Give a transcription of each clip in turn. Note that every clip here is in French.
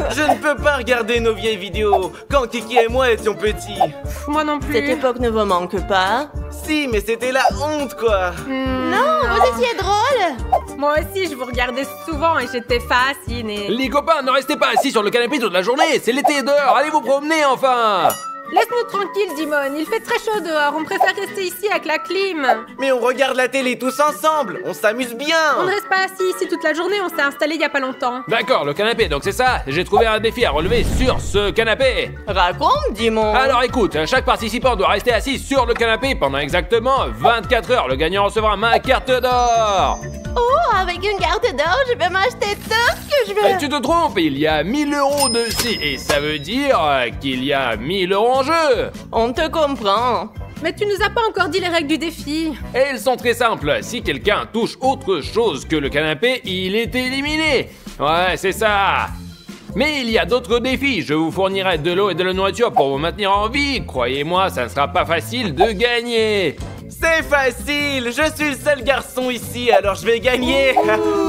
Je ne peux pas regarder nos vieilles vidéos quand Kiki et moi étions petits. Moi non plus. Cette époque ne vous manque pas? Si, mais c'était la honte, quoi. Non, vous étiez drôle. Moi aussi, je vous regardais souvent et j'étais fascinée. Les copains, ne restez pas assis sur le canapé toute la journée. C'est l'été dehors. Allez vous promener enfin. Laisse-nous tranquille, Dimon. Il fait très chaud dehors. On préfère rester ici avec la clim. Mais on regarde la télé tous ensemble. On s'amuse bien. On ne reste pas assis ici toute la journée. On s'est installé il y a pas longtemps. D'accord, le canapé, donc c'est ça. J'ai trouvé un défi à relever sur ce canapé. Raconte, Dimon. Alors écoute, chaque participant doit rester assis sur le canapé pendant exactement 24 heures. Le gagnant recevra ma carte d'or. Oh, avec une carte d'or, je vais m'acheter tout ce que je veux. Tu te trompes, il y a 1000 € dessus. Et ça veut dire qu'il y a 1000 € en jeu. On te comprend. Mais tu nous as pas encore dit les règles du défi. Et elles sont très simples. Si quelqu'un touche autre chose que le canapé, il est éliminé. Ouais, c'est ça. Mais il y a d'autres défis. Je vous fournirai de l'eau et de la nourriture pour vous maintenir en vie. Croyez-moi, ça ne sera pas facile de gagner. C'est facile. Je suis le seul garçon ici, alors je vais gagner.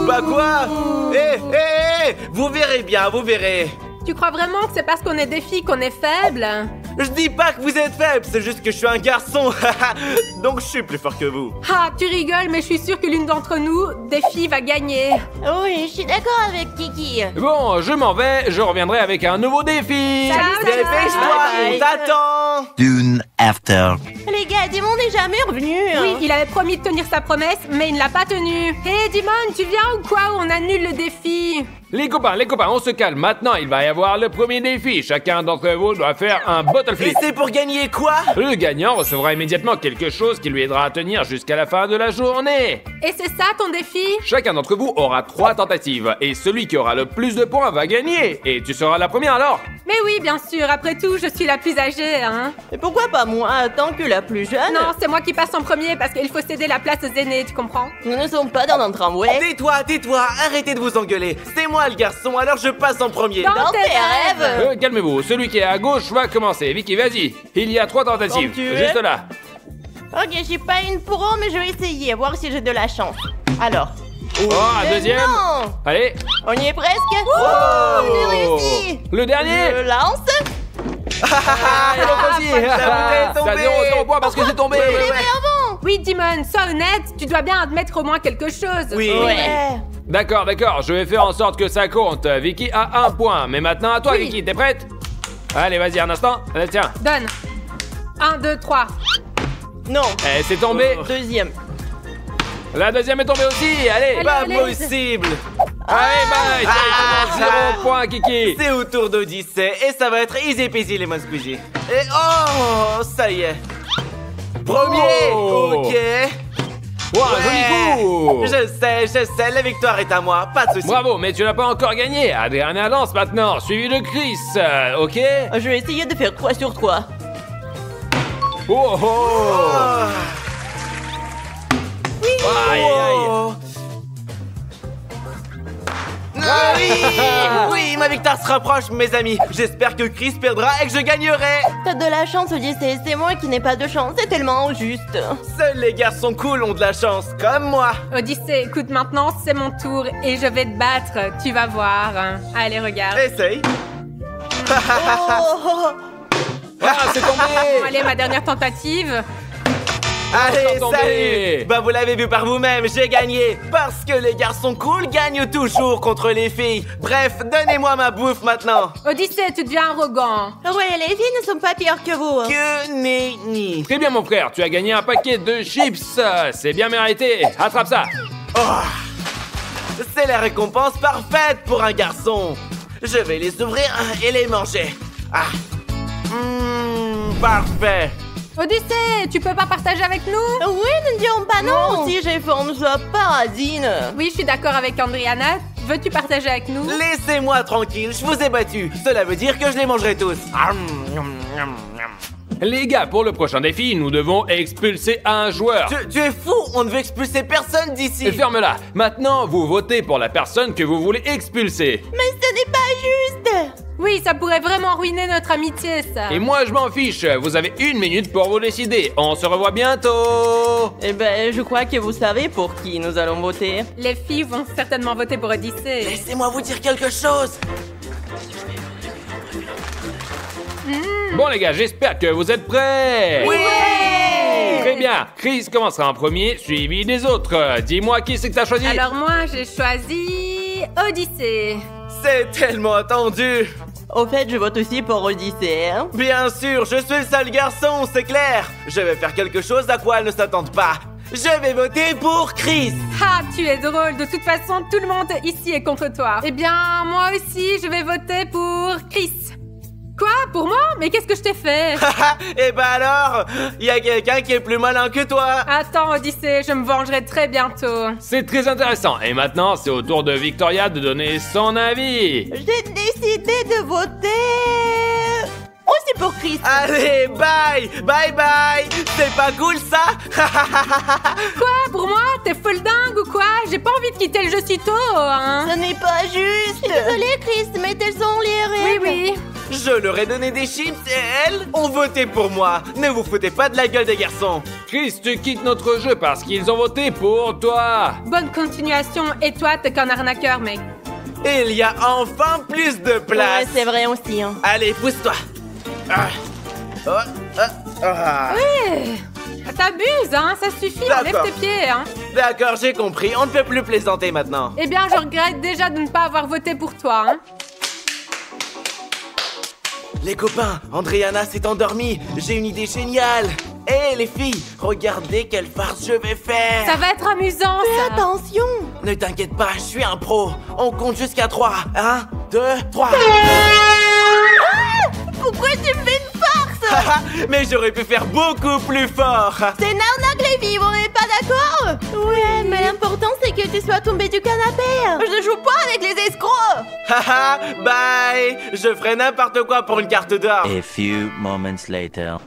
Bah quoi? Vous verrez bien, vous verrez. Tu crois vraiment que c'est parce qu'on est des filles qu'on est faible? Je dis pas que vous êtes faible, c'est juste que je suis un garçon. Donc je suis plus fort que vous. Ah, tu rigoles, mais je suis sûre que l'une d'entre nous, des filles, va gagner. Oui, je suis d'accord avec Kiki. Bon, je m'en vais. Je reviendrai avec un nouveau défi. Dépêche-toi, on t'attend. Soon after. Les gars, Dimon n'est jamais revenu. Oui, il avait promis de tenir sa promesse, mais il ne l'a pas tenue. Hé, Dimon, tu viens ou quoi? On annule le défi. Les copains, on se calme. Maintenant, il va y avoir le premier défi. Chacun d'entre vous doit faire un bottle Et flip. c'est pour gagner quoi? Le gagnant recevra immédiatement quelque chose qui lui aidera à tenir jusqu'à la fin de la journée. Et c'est ça ton défi? Chacun d'entre vous aura 3 tentatives. Et celui qui aura le plus de points va gagner. Et tu seras la première alors. Mais oui, bien sûr. Après tout, je suis la plus âgée, hein. Et pourquoi pas moi, tant que la plus jeune? Non, c'est moi qui passe en premier parce qu'il faut céder la place aux aînés, tu comprends? Nous ne sommes pas dans notre tramway. Tais-toi, arrêtez de vous engueuler. C'est moi le garçon, alors je passe en premier. Dans tes rêves. Calmez-vous, celui qui est à gauche va commencer. Vicky, vas-y. Il y a 3 tentatives. Quand tu veux. Juste là. Ok, je suis pas une pro, mais je vais essayer, voir si j'ai de la chance. Alors. Oh, un deuxième. Non. Allez. On y est presque. Oh, j'ai réussi. Le dernier. Je lance. Ah, et l'autre aussi. bouteille est Ça tombée. 0 points parce que c'est tombé. Oui, Dimon, sois honnête. Tu dois bien admettre au moins quelque chose. Oui. Ouais. D'accord, je vais faire en sorte que ça compte. Vicky a 1 point. Mais maintenant à toi, Oui. Vicky, t'es prête? Allez, vas-y, un instant. Allez, tiens. Donne. 1, 2, 3. Non. Eh, c'est tombé. Deuxième. La deuxième est tombée aussi. Allez. Pas allez. possible. Allez, bye. 0 points, Kiki. C'est au tour d'Odyssée et ça va être easy peasy lemon squeezy. Et oh, ça y est. Premier. Oh. Ok. Wow, joli coup. Je sais, la victoire est à moi, pas de soucis. Bravo, mais tu n'as pas encore gagné. Adriana lance maintenant, suivi de Chris. Ok? Je vais essayer de faire 3 sur 3. Oh, oh. Oh. Aïe, aïe, aïe. Oh. Oui, ma victoire se rapproche, mes amis. J'espère que Chris perdra et que je gagnerai. T'as de la chance, Odyssée. C'est moi qui n'ai pas de chance. C'est tellement injuste. Seuls les garçons cool ont de la chance, comme moi. Odyssée, écoute, maintenant c'est mon tour et je vais te battre. Tu vas voir. Allez, regarde. Essaye. Oh. Ah, c'est tombé. Allez, ma dernière tentative. Allez, tombé. salut. Bah vous l'avez vu par vous-même, j'ai gagné. Parce que les garçons cool gagnent toujours contre les filles. Bref, donnez-moi ma bouffe maintenant. Odyssée, tu deviens arrogant. Ouais, les filles ne sont pas pires que vous. Que nenni. Très bien, mon frère, tu as gagné un paquet de chips. C'est bien mérité. Attrape ça. C'est la récompense parfaite pour un garçon. Je vais les ouvrir et les manger. Parfait. Odyssée, tu peux pas partager avec nous? Oui, ne dirons pas non. Si j'ai faim, sois paradine. Oui, je suis d'accord avec Andriana. Veux-tu partager avec nous? Laissez-moi tranquille, je vous ai battu. Cela veut dire que je les mangerai tous. Les gars, pour le prochain défi, nous devons expulser un joueur. Tu es fou, on ne veut expulser personne d'ici. Ferme-la. Maintenant, vous votez pour la personne que vous voulez expulser. Mais ce n'est pas juste. Oui, ça pourrait vraiment ruiner notre amitié, ça. Et moi, je m'en fiche. Vous avez 1 minute pour vous décider. On se revoit bientôt. Eh ben, je crois que vous savez pour qui nous allons voter. Les filles vont certainement voter pour Odyssée. Laissez-moi vous dire quelque chose. Bon les gars, j'espère que vous êtes prêts. Oui! Très bien, Chris commencera en premier, suivi des autres. Dis-moi qui c'est que t'as choisi. Alors moi, j'ai choisi Odyssée. C'est tellement attendu. Au fait, je vote aussi pour Odyssée, hein. Bien sûr, je suis le sale garçon, c'est clair. Je vais faire quelque chose à quoi elle ne s'attendent pas. Je vais voter pour Chris. Ah, tu es drôle. De toute façon, tout le monde ici est contre toi. Eh bien, moi aussi, je vais voter pour Chris. Quoi? Pour moi? Mais qu'est-ce que je t'ai fait? Et bah alors, il y a quelqu'un qui est plus malin que toi. Attends, Odyssée, je me vengerai très bientôt. C'est très intéressant. Et maintenant, c'est au tour de Victoria de donner son avis. J'ai décidé de voter aussi pour Chris. Allez, bye, bye bye. C'est pas cool ça? Quoi? Pour moi? T'es folle dingue ou quoi? J'ai pas envie de quitter le jeu si tôt, hein. Ce n'est pas juste. Je suis désolée, Chris, mais telles sont les Oui, règles. oui. Je leur ai donné des chips et elles ont voté pour moi. Ne vous foutez pas de la gueule des garçons. Chris, tu quittes notre jeu parce qu'ils ont voté pour toi. Bonne continuation. Et toi, t'es qu'un arnaqueur, mec. Il y a enfin plus de place. Ouais, c'est vrai aussi, hein. Allez, pousse-toi. Ah. Oh, ah. T'abuses, hein. Ça suffit. Enlève D'accord. tes pieds, hein. D'accord, j'ai compris. On ne peut plus plaisanter maintenant. Eh bien, je regrette déjà de ne pas avoir voté pour toi, hein. Les copains, Andriana s'est endormie. J'ai une idée géniale. Hé les filles, regardez quelle farce je vais faire. Ça va être amusant, Fais ça. attention. Ne t'inquiète pas, je suis un pro. On compte jusqu'à 3. 1, 2, 3. Pourquoi tu me fais une farce? Mais j'aurais pu faire beaucoup plus fort. C'est une arnaque, les filles, on n'est pas d'accord? Ouais, mais l'important c'est que tu sois tombé du canapé. Je joue pas avec les escrocs. Haha, bye. Je ferai n'importe quoi pour une carte d'or. A few moments later.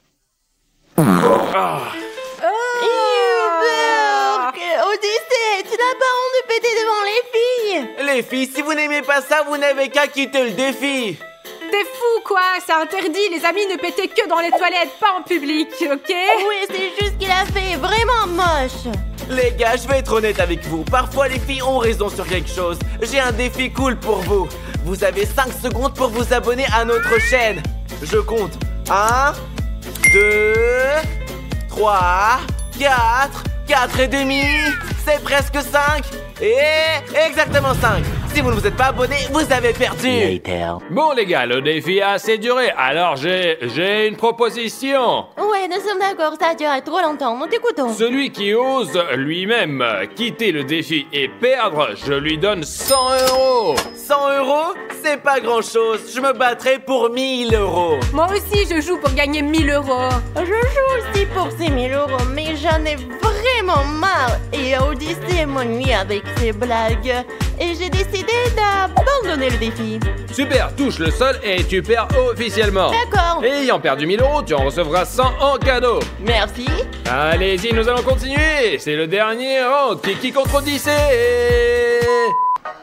Odyssée, tu n'as pas honte de péter devant les filles? Les filles, si vous n'aimez pas ça, vous n'avez qu'à quitter le défi. T'es fou, quoi. C'est interdit. Les amis ne pétaient que dans les toilettes, pas en public, ok? Oui, c'est juste qu'il a fait vraiment moche. Les gars, je vais être honnête avec vous. Parfois, les filles ont raison sur quelque chose. J'ai un défi cool pour vous. Vous avez 5 secondes pour vous abonner à notre chaîne. Je compte. 1, 2, 3, 4, 4 et demi. C'est presque 5. Et exactement 5. Si vous ne vous êtes pas abonné, vous avez perdu. Later. Bon les gars, le défi a assez duré, alors j'ai une proposition. Ouais, nous sommes d'accord, ça a duré trop longtemps, nous t'écoutons. Celui qui ose lui-même quitter le défi et perdre, je lui donne 100 €. 100 €, c'est pas grand chose. Je me battrai pour 1000 €. Moi aussi, je joue pour gagner 1000 €. Je joue aussi pour ces 1000 €, mais j'en ai vraiment marre. Et Odyssée m'ennuie avec ses blagues. Et j'ai décidé d'abandonner le défi. Super, touche le sol et tu perds officiellement. D'accord. Et ayant perdu 1000 €, tu en recevras 100 en cadeau. Merci. Allez-y, nous allons continuer. C'est le dernier round. Kiki contre Odyssée.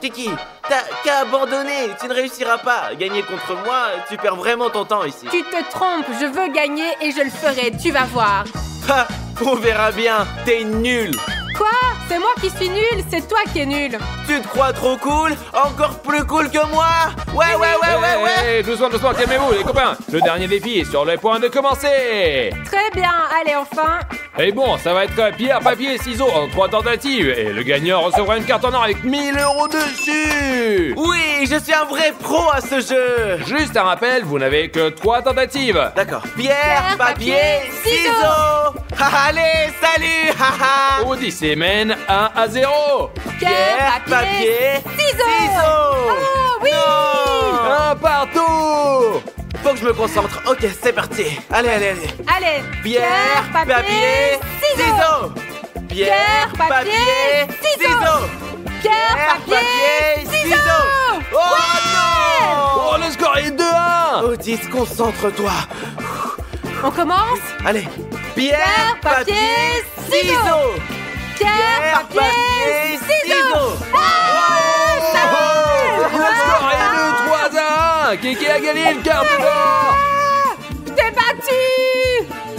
Kiki, t'as qu'à abandonner. Tu ne réussiras pas. Gagner contre moi, tu perds vraiment ton temps ici. Tu te trompes. Je veux gagner et je le ferai. Tu vas voir. Ha, on verra bien. T'es nul. Quoi? C'est moi qui suis nulle. C'est toi qui es nul. Tu te crois trop cool? Encore plus cool que moi? Ouais. Doucement, calmez-vous les copains. Le dernier défi est sur le point de commencer. Très bien. Allez, enfin. Et bon, ça va être pierre, papier, ciseaux en 3 tentatives. Et le gagnant recevra une carte en or avec 1000 € dessus. Oui, je suis un vrai pro à ce jeu. Juste un rappel, vous n'avez que 3 tentatives. D'accord. Pierre, papier, ciseaux. Allez, salut. Odyssée mène 1-0. Pierre, papier, ciseaux. Oh, oui. Non. Un partout. Faut que je me concentre. Ok, c'est parti. Allez. Allez. Pierre, papier, ciseaux. Pierre, papier, ciseaux. Pierre, papier, ciseaux. Oh non! Oh, le score est 2-1. Odyssée, concentre-toi. On commence? Allez. Pierre, papier, ciseaux. Pierre, papier, ciseaux. Le score est de 3-1. Kiki a gagné une carte d'or. Je t'ai battu.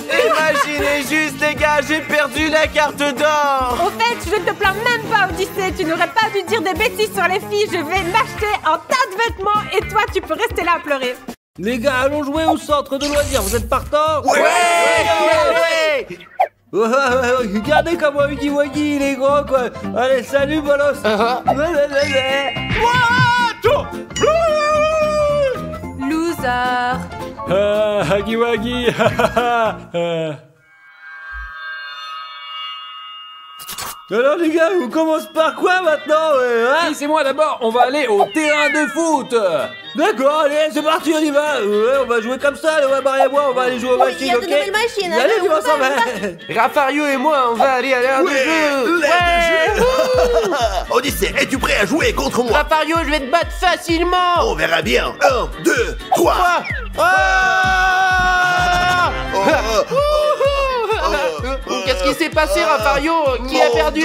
Imaginez juste, les gars, j'ai perdu la carte d'or. Au fait, je ne te plains même pas, Odyssée. Tu n'aurais pas dû dire des bêtises sur les filles. Je vais m'acheter un tas de vêtements et toi, tu peux rester là à pleurer. Les gars, allons jouer au centre de loisirs, vous êtes partants? Ouais. Regardez comment Huggy Wuggy il est grand quoi. Allez, salut Bolos. Loser. Huggy Wuggy. Alors les gars, on commence par quoi maintenant hein? Si, c'est moi d'abord, on va aller au terrain de foot. D'accord, allez, c'est parti, on y va. Ouais, on va jouer comme ça, ouais, Marie et moi, on va aller jouer aux Oui, il y machines, a ok? de nouvelles machines. Allez, allez, tu vas on s'en va. va. Rafario et moi, on va aller à l'heure de jeu. Odyssée, es-tu prêt à jouer contre moi? Rafario, je vais te battre facilement. On verra bien. 1, 2, 3. Qu'est-ce qui s'est passé, Rafario? Qui a perdu?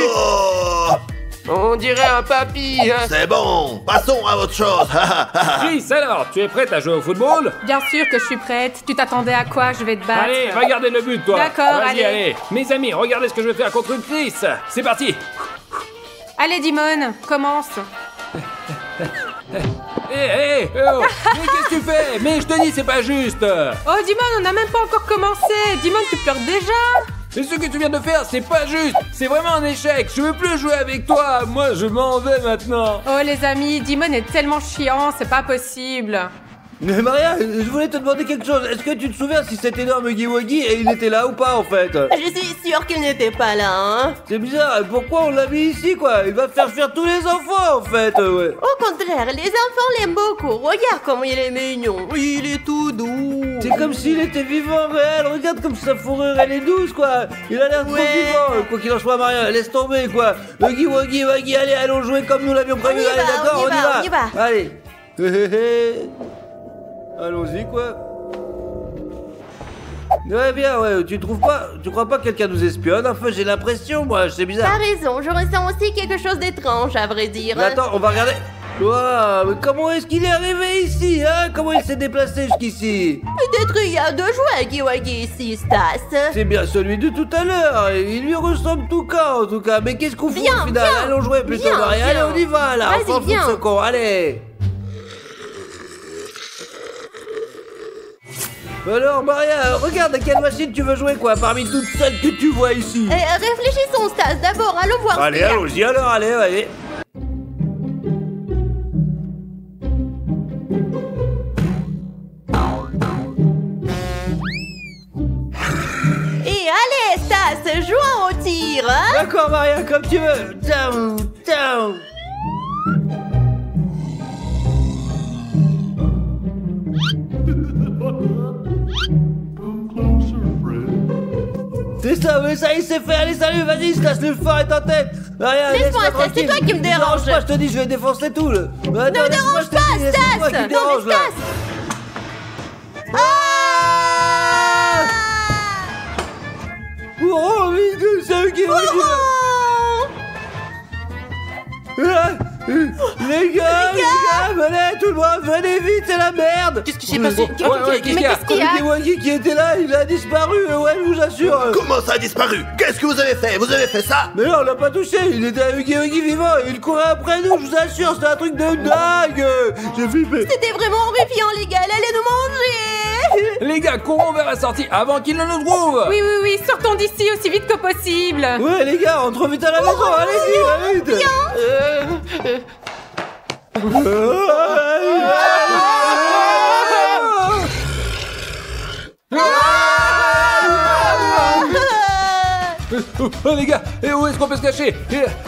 On dirait un papy. C'est bon, passons à autre chose. Chris, alors, tu es prête à jouer au football? Bien sûr que je suis prête. Tu t'attendais à quoi? Je vais te battre. Allez, va garder le but, toi. D'accord, Vas-y, allez. allez. Mes amis, regardez ce que je vais faire contre Chris. C'est parti. Allez, Dimon, commence. Oh. Mais qu'est-ce que tu fais? Mais je te dis, c'est pas juste. Oh, Dimon, on n'a même pas encore commencé. Dimon, tu pleures déjà? Et ce que tu viens de faire, c'est pas juste. C'est vraiment un échec. Je veux plus jouer avec toi. Moi, je m'en vais maintenant. Oh, les amis, Dimon est tellement chiant, c'est pas possible. Mais Maria, je voulais te demander quelque chose. Est-ce que tu te souviens si cet énorme Huggy Wuggy et il était là ou pas en fait? Je suis sûre qu'il n'était pas là, hein. C'est bizarre, pourquoi on l'a mis ici quoi? Il va faire fuir tous les enfants en fait, ouais. Au contraire, les enfants l'aiment beaucoup. Regarde comme il est mignon. Il est tout doux. C'est comme s'il était vivant réel, regarde comme sa fourrure elle est douce quoi. Il a l'air trop Ouais. vivant, quoi qu'il en soit Maria, laisse tomber quoi. Huggy Wuggy, allez, allons jouer comme nous l'avions prévu, On y allez va, d'accord, on y va. Allez. Allons-y quoi. Ouais bien, ouais, tu trouves pas, tu crois pas que quelqu'un nous espionne? Enfin j'ai l'impression moi, c'est bizarre. T'as raison, je ressens aussi quelque chose d'étrange, à vrai dire. Mais attends, on va regarder. Waouh, mais comment est-ce qu'il est arrivé ici, hein? Comment il s'est déplacé jusqu'ici? Peut-être il y a deux jouets Huggy Wuggy ici, Stas. C'est bien celui de tout à l'heure. Il lui ressemble tout cas en tout cas. Mais qu'est-ce qu'on fout Viens, au final? viens. Allons jouer plutôt, Viens, Marie. Allez, viens. on y va là. Vas-y, On s'en fout de viens. ce con. Allez. Alors Maria, regarde à quelle machine tu veux jouer quoi, parmi toutes celles que tu vois ici. Réfléchissons, Stas, d'abord, allons voir ce Allez, qu'il y a. allons-y alors, allez. Et allez, Stas, jouons au tir, hein. D'accord Maria, comme tu veux. Ciao, ciao. C'est ça, mais ça il s'est fait. Allez, salut, vas-y, Stas, le fort est en tête. Maria, Laisse-moi, laisse-moi Stas, c'est tranquille. toi qui me dérange. Pas, je te dis, je vais défoncer tout. Ne me dérange pas, Stas. C'est toi qui me Non, dérange mais là. Stas. Ah. Oh, mais c'est qui Oh. Les gars, venez, tout le monde, venez vite, c'est la merde. Qu'est-ce qui s'est passé? Qu'est-ce qu'il y a? qu'est-ce qu'il y a? Huggy Wuggy qui était là, il a disparu, ouais, je vous assure. Comment ça a disparu? Qu'est-ce que vous avez fait? Vous avez fait ça? Mais non, on l'a pas touché, il était un Huggy Wuggy vivant, il courait après nous, je vous assure, c'était un truc de dingue. J'ai flippé. C'était vraiment horrifiant, les gars, elle allait nous manger. Les gars, courons vers la sortie avant qu'il ne nous trouve. Oui, sortons d'ici aussi vite que possible. Ouais, les gars, rentre vite à la maison, allez-y, vite. Oh, les gars, et où est-ce qu'on peut se cacher?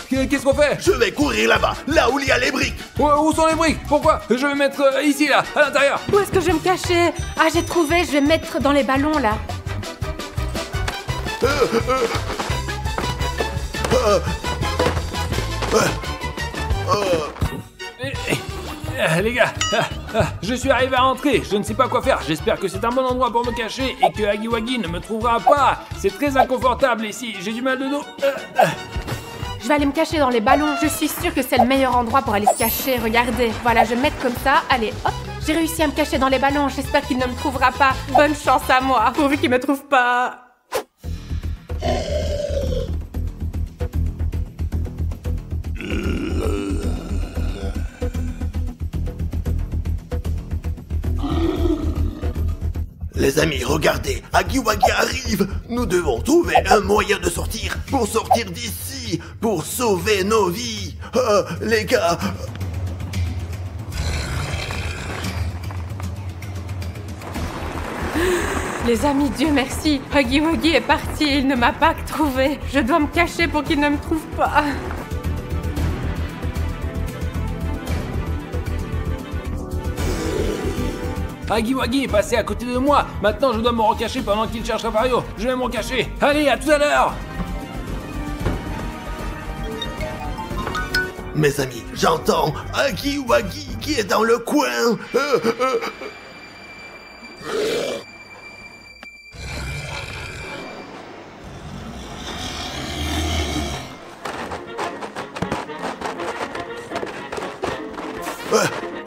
Qu'est-ce qu'on fait? Je vais courir là-bas, là où il y a les briques. Où sont les briques? Pourquoi? Je vais me mettre ici, là, à l'intérieur. Où est-ce que je vais me cacher? Ah, j'ai trouvé, je vais me mettre dans les ballons là. Les gars, je suis arrivé à entrer, je ne sais pas quoi faire, j'espère que c'est un bon endroit pour me cacher et que Huggy Wuggy ne me trouvera pas. C'est très inconfortable ici, j'ai du mal de dos. Je vais aller me cacher dans les ballons, je suis sûre que c'est le meilleur endroit pour aller se cacher, regardez. Voilà, je vais me mettre comme ça, allez, hop. J'ai réussi à me cacher dans les ballons, j'espère qu'il ne me trouvera pas. Bonne chance à moi, pourvu qu'il me trouve pas. Les amis, regardez, Huggy Wuggy arrive. Nous devons trouver un moyen de sortir, pour sortir d'ici, pour sauver nos vies. Les gars... Les amis, Dieu merci, Huggy Wuggy est parti et il ne m'a pas trouvé. Je dois me cacher pour qu'il ne me trouve pas. Huggy Wuggy est passé à côté de moi. Maintenant, je dois me recacher pendant qu'il cherche Rafario. Je vais me recacher. Allez, à tout à l'heure. Mes amis, j'entends Huggy Wuggy qui est dans le coin.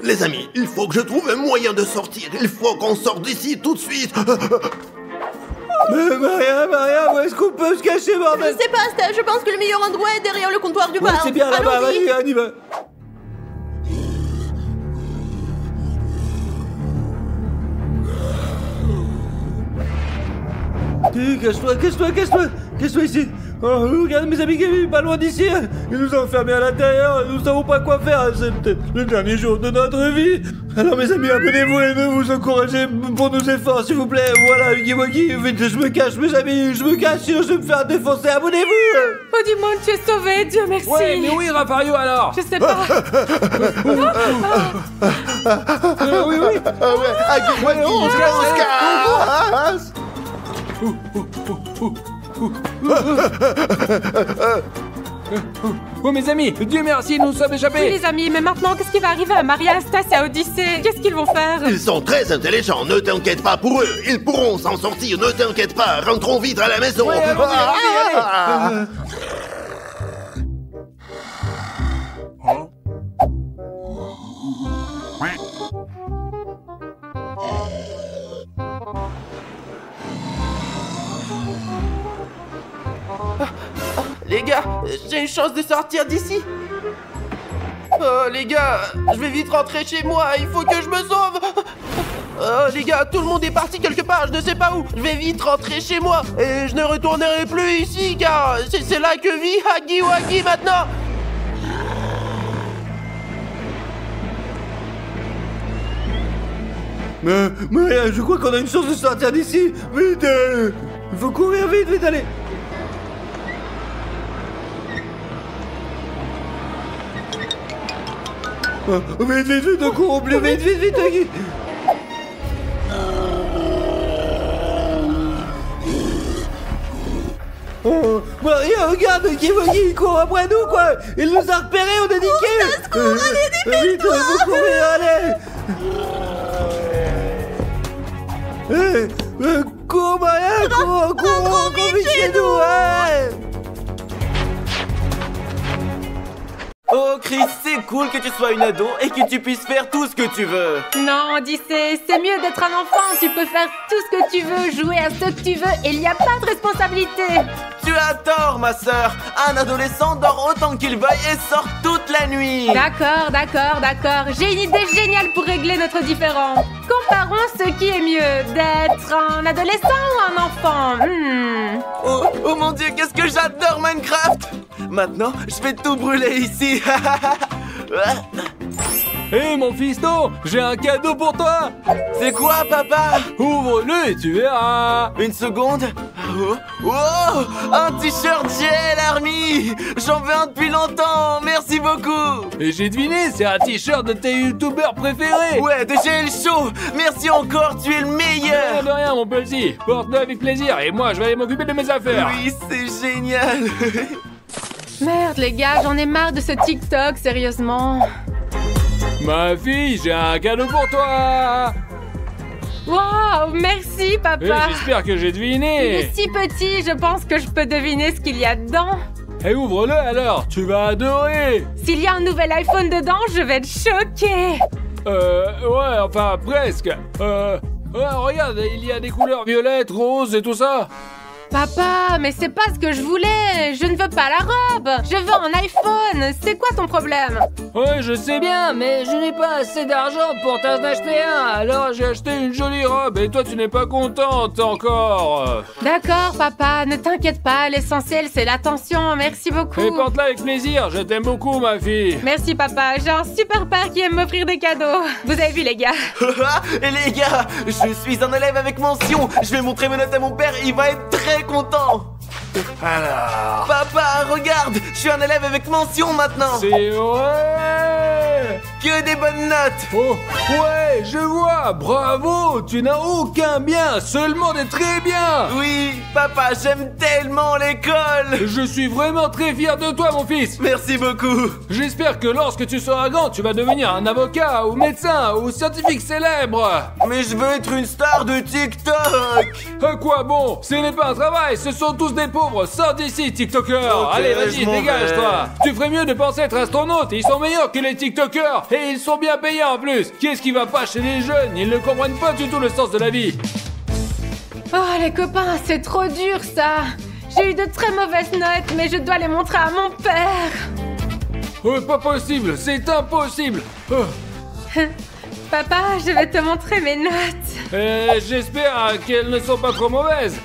Les amis, il faut que je trouve un moyen de sortir. Il faut qu'on sorte d'ici tout de suite. Mais Maria, où est-ce qu'on peut se cacher, Je bordel? sais pas, Steph, je pense que le meilleur endroit est derrière le comptoir du Ouais, bar. c'est bien là-bas, Allons-y. vas-y, on y va. Cache-toi ici. Oh, regarde mes amis Kevin, pas loin d'ici. Ils nous ont enfermés à l'intérieur, nous savons pas quoi faire. C'est peut-être le dernier jour de notre vie. Alors mes amis, abonnez-vous et ne vous encouragez pour nos efforts, s'il vous plaît. Voilà, Huggy Wuggy, vite, je me cache, mes amis, je me cache, sinon je vais me faire défoncer. Abonnez-vous. Oh du monde, tu es sauvé, Dieu merci. Ouais, mais où est Rafario alors? Je sais pas. Oui. Huggy Wuggy, je pense casse. Oh mes amis, Dieu merci, nous sommes Oui échappés. les amis, mais maintenant qu'est-ce qui va arriver à Maria, Stas et à Odyssée? Qu'est-ce qu'ils vont faire? Ils sont très intelligents, ne t'inquiète pas pour eux. Ils pourront s'en sortir, ne t'inquiète pas. Rentrons vite à la maison. Ouais, allez. Les gars, j'ai une chance de sortir d'ici. Oh les gars, je vais vite rentrer chez moi, il faut que je me sauve. Oh les gars, tout le monde est parti quelque part, je ne sais pas où. Je vais vite rentrer chez moi et je ne retournerai plus ici car c'est là que vit Huggy Wuggy maintenant. Maria, je crois qu'on a une chance de sortir d'ici. Vite, il faut courir vite, allez. Vite, on court plus vite, Huggy. Oh, Maria, regarde, Huggy Wuggy, il court après nous, quoi. Il nous a repérés, on a niqué. Vite, faut courir, allez. Cours, Maria, cours vite chez nous, ouais. Oh Chris, c'est cool que tu sois une ado et que tu puisses faire tout ce que tu veux. Non, Odyssée, c'est mieux d'être un enfant. Tu peux faire tout ce que tu veux, jouer à ce que tu veux et il n'y a pas de responsabilité. Tu as tort, ma sœur. Un adolescent dort autant qu'il veuille et sort toute la nuit. D'accord. J'ai une idée géniale pour régler notre différend. Comparons ce qui est mieux, d'être un adolescent ou un enfant. Oh mon dieu, qu'est-ce que j'adore Minecraft. Maintenant, je vais tout brûler ici. Hé mon fiston, j'ai un cadeau pour toi. C'est quoi, papa? Ouvre-le et tu verras. Une seconde. Oh, un t-shirt GL Army. J'en veux un depuis longtemps, merci beaucoup. Et j'ai deviné, c'est un t-shirt de tes youtubeurs préférés. Ouais, de GL Show. Merci encore, tu es le meilleur. De rien mon petit, porte-le avec plaisir et moi je vais aller m'occuper de mes affaires. Oui, c'est génial. Merde les gars, j'en ai marre de ce TikTok, sérieusement. Ma fille, j'ai un cadeau pour toi. Wow, merci Et papa. j'espère que j'ai Il deviné. est si petit, je pense que je peux deviner ce qu'il y a dedans. Et ouvre-le alors, tu vas adorer. S'il y a un nouvel iPhone dedans, je vais être choquée. Ouais, enfin presque. Ouais, regarde, il y a des couleurs violettes, roses et tout ça. papa, mais c'est pas ce que je voulais. Je ne veux pas la robe. Je veux un iPhone. C'est quoi ton problème? Ouais, je sais bien, mais je n'ai pas assez d'argent pour t'en acheter un. Alors j'ai acheté une jolie robe et toi tu n'es pas contente encore. D'accord, papa, ne t'inquiète pas. L'essentiel, c'est l'attention. Merci beaucoup. Et porte-la avec plaisir, je t'aime beaucoup ma fille. Merci, papa. J'ai un super père qui aime m'offrir des cadeaux. Vous avez vu, les gars? Et les gars, je suis un élève avec mention. Je vais montrer mes notes à mon père, il va être très content. Alors... Papa, regarde, je suis un élève avec mention maintenant. C'est vrai. Que des bonnes notes. Oh, ouais, je vois, bravo, tu n'as aucun bien, seulement des très bien. Oui, papa, j'aime tellement l'école. Je suis vraiment très fier de toi, mon fils. Merci beaucoup. J'espère que lorsque tu seras grand, tu vas devenir un avocat, ou médecin, ou scientifique célèbre. Mais je veux être une star de TikTok. À quoi bon? Ce n'est pas un travail, ce sont tous des pauvres. Sors d'ici, TikToker. Ok, allez, vas-y, je m'en dégage-toi. Tu ferais mieux de penser être astronaute, ils sont meilleurs que les TikTokers. Et ils sont bien payés en plus. Qu'est-ce qui va pas chez les jeunes? Ils ne comprennent pas du tout le sens de la vie. Oh, les copains, c'est trop dur, ça. J'ai eu de très mauvaises notes, mais je dois les montrer à mon père. Oh, pas possible, c'est impossible. Oh. Papa, je vais te montrer mes notes. J'espère qu'elles ne sont pas trop mauvaises.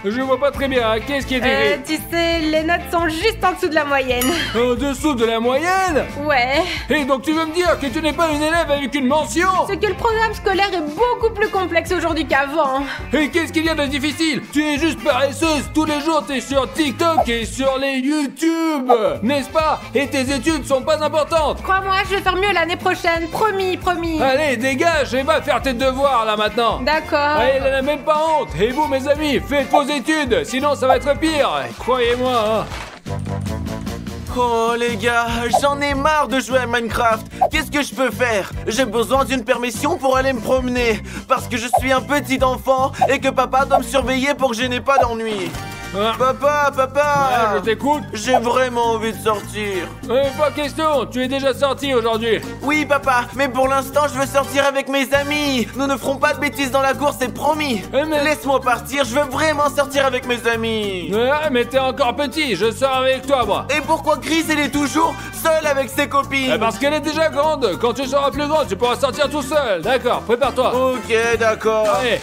Je vois pas très bien. Qu'est-ce qui est écrit? Tu sais, les notes sont juste en dessous de la moyenne. En dessous de la moyenne? Ouais. Et donc tu veux me dire que tu n'es pas une élève avec une mention? C'est que le programme scolaire est beaucoup plus complexe aujourd'hui qu'avant. Et qu'est-ce qu'il y a de difficile? Tu es juste paresseuse. Tous les jours t'es sur TikTok et sur les YouTube, n'est-ce pas? Et tes études sont pas importantes. Crois-moi, je vais faire mieux l'année prochaine. Promis, promis. Allez, dégage et va faire tes devoirs là maintenant. D'accord. Allez, elle n'a même pas honte. Et vous, mes amis, faites vos études, sinon ça va être pire. Croyez-moi, hein. Oh les gars, j'en ai marre de jouer à Minecraft. Qu'est-ce que je peux faire? J'ai besoin d'une permission pour aller me promener. Parce que je suis un petit enfant et que papa doit me surveiller pour que je n'ai pas d'ennui. Papa, Ouais, je t'écoute. j'ai vraiment envie de sortir. Pas question, tu es déjà sorti aujourd'hui. Oui papa, mais pour l'instant je veux sortir avec mes amis. Nous ne ferons pas de bêtises dans la cour, c'est promis. Mais- Laisse-moi partir, je veux vraiment sortir avec mes amis. Ouais, mais t'es encore petit, je sors avec toi, moi. Et pourquoi Chris elle est toujours seule avec ses copines? Parce qu'elle est déjà grande. Quand tu seras plus grand, tu pourras sortir tout seul. D'accord, prépare-toi. Ok, d'accord. Allez.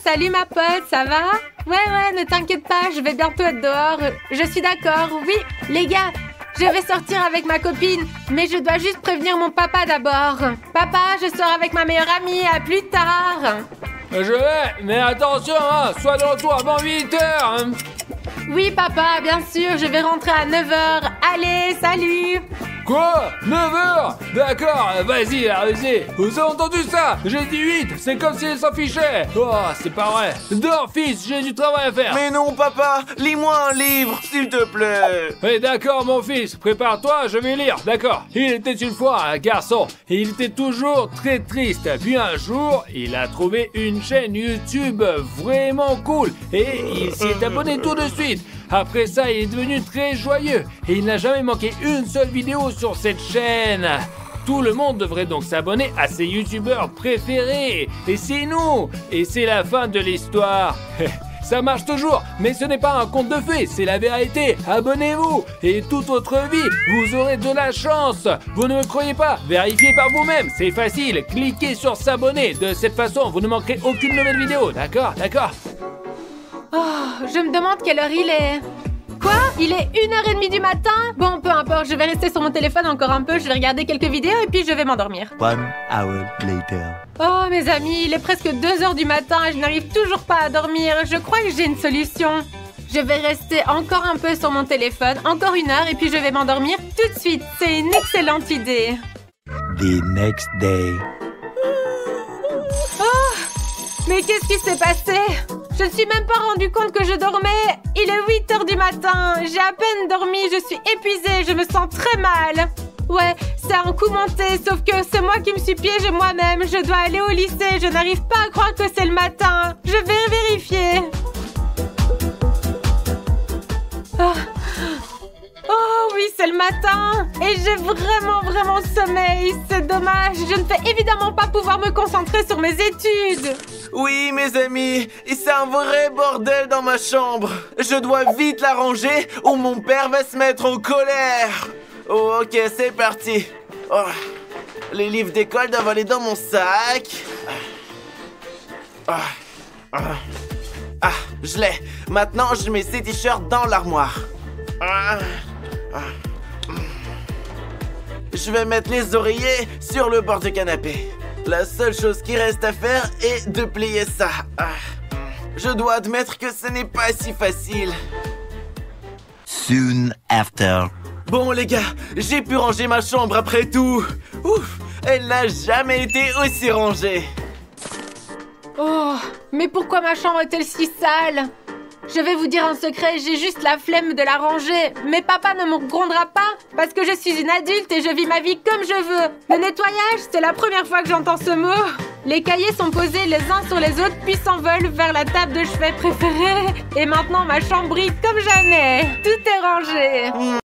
Salut ma pote, ça va? Ouais, ne t'inquiète pas, je vais bientôt être dehors. Je suis d'accord, oui. Les gars, je vais sortir avec ma copine, mais je dois juste prévenir mon papa d'abord. Papa, je sors avec ma meilleure amie, à plus tard. Je vais, mais attention, hein, sois de retour avant 8h. Hein. Oui papa, bien sûr, je vais rentrer à 9h. Allez, salut. Quoi? 9h? D'accord, vas-y, vas-y. Vous avez entendu ça? J'ai dit 8, c'est comme si elle s'en fichait. Oh, c'est pas vrai. Dors, fils, j'ai du travail à faire. Mais non papa, lis-moi un livre, s'il te plaît. Eh d'accord, mon fils, prépare-toi, je vais lire, d'accord. Il était une fois un garçon, et il était toujours très triste. Puis un jour, il a trouvé une chaîne YouTube vraiment cool, et il s'y est abonné tout de suite. Après ça, il est devenu très joyeux, et il n'a jamais manqué une seule vidéo sur cette chaîne. Tout le monde devrait donc s'abonner à ses youtubeurs préférés. Et c'est nous. Et c'est la fin de l'histoire. Ça marche toujours, mais ce n'est pas un conte de fées, c'est la vérité. Abonnez-vous et toute votre vie, vous aurez de la chance. Vous ne me croyez pas? Vérifiez par vous-même, c'est facile. Cliquez sur s'abonner. De cette façon, vous ne manquerez aucune nouvelle vidéo. D'accord? D'accord? Oh, je me demande quelle heure il est. Quoi? Il est 1h30 du matin? Bon, peu importe, je vais rester sur mon téléphone encore un peu, je vais regarder quelques vidéos et puis je vais m'endormir. 1 hour later. Oh, mes amis, il est presque 2h du matin et je n'arrive toujours pas à dormir. Je crois que j'ai une solution. Je vais rester encore un peu sur mon téléphone, encore 1 heure et puis je vais m'endormir tout de suite. C'est une excellente idée. The next day. Mais qu'est-ce qui s'est passé? Je ne suis même pas rendu compte que je dormais. Il est 8h du matin. J'ai à peine dormi, je suis épuisée, je me sens très mal. Ouais, c'est un coup monté, sauf que c'est moi qui me suis piégée moi-même. Je dois aller au lycée, je n'arrive pas à croire que c'est le matin. Je vais vérifier. Oh oui, oui, c'est le matin et j'ai vraiment sommeil. C'est dommage, je ne vais évidemment pas pouvoir me concentrer sur mes études. Oui, mes amis, c'est un vrai bordel dans ma chambre. Je dois vite la ranger ou mon père va se mettre en colère. Oh, ok, c'est parti. Oh. Les livres d'école doivent aller dans mon sac. Je l'ai. Maintenant, je mets ces t-shirts dans l'armoire. Je vais mettre les oreillers sur le bord du canapé. La seule chose qui reste à faire est de plier ça. Je dois admettre que ce n'est pas si facile. Soon after. Bon les gars, j'ai pu ranger ma chambre après tout. Ouf, elle n'a jamais été aussi rangée. Oh, mais pourquoi ma chambre est-elle si sale? Je vais vous dire un secret, j'ai juste la flemme de la ranger. Mais papa ne me grondera pas parce que je suis une adulte et je vis ma vie comme je veux. Le nettoyage, c'est la première fois que j'entends ce mot. Les cahiers sont posés les uns sur les autres puis s'envolent vers la table de chevet préférée. Et maintenant ma chambre brille comme jamais. Tout est rangé.